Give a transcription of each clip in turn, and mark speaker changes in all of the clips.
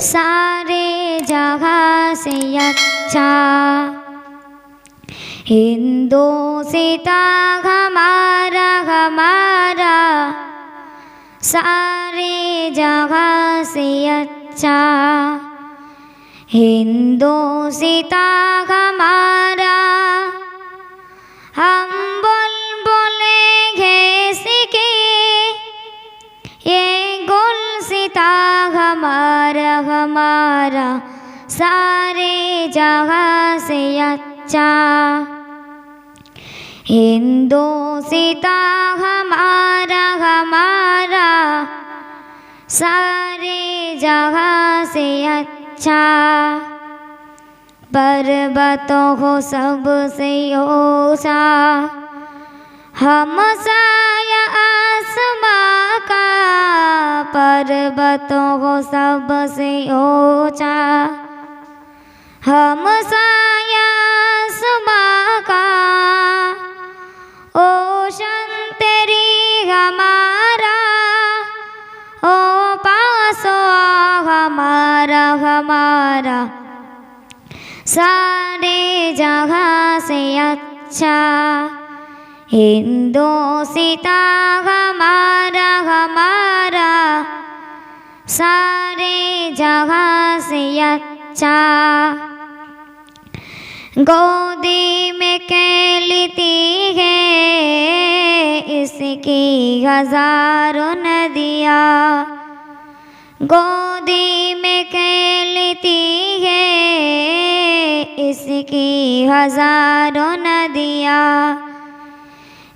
Speaker 1: सारे जगह से अच्छा। हिंदोसिता हमारा हमारा सारे जगह से अच्छा। हिंदोसिता हमारा हम बोलेंगे सीखे ये गुलसिता हमारा हमारा सारे जगह से अच्छा। हिंदोसिता हमारा हमारा सारे जगह से अच्छा। पर्वतों को सबसे ऊंचा हम साया आसमां का। पर्वतों को सबसे ऊंचा हम साया आसमां का। ओशन तेरी हमारा ओ पासो हमारा हमारा सारे जगह से अच्छा। हिंदोसिता हमारा हमारा सारे जगह से अच्छा। गोदी में खेलती है इसकी हजारों नदियाँ। गोदी में खेलती है इसकी हजारों नदियाँ।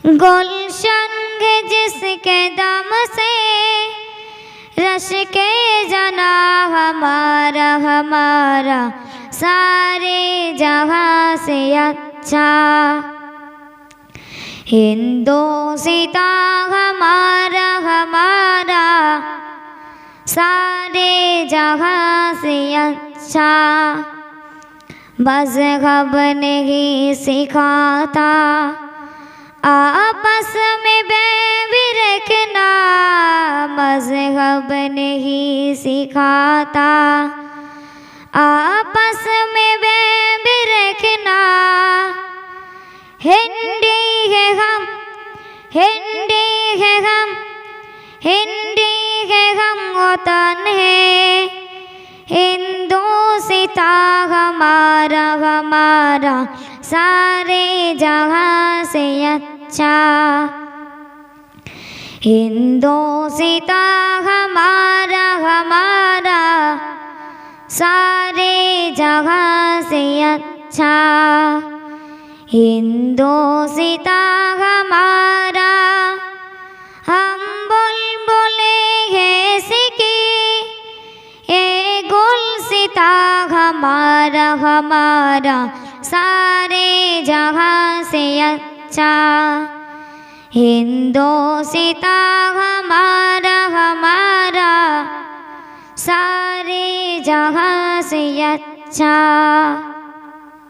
Speaker 1: गुलशन है जिसके दम से रश के जना हमारा हमारा सारे जगह से अच्छा। हिंदोसिता हमारा हमारा सारे जगह से अच्छा। मज़हब नहीं सिखाता आपस में भी रखना। मज़हब नहीं सिखाता आपस में भी रखना। हिंदी है हम हिंदी है हम हिंदी है हम वतन है। हिंदोसिता हमारा हमारा सारे जगह से अच्छा। हिंदोसिता हमारा हमारा सारे जगह से अच्छा। हिंदोसिता हमारा हम बोलेंगे सीखे ये गुलसिता हमारा हमारा सारे जगह से अच्छा। हिंदोसिता हमारा हमारा सारे जगह से अच्छा।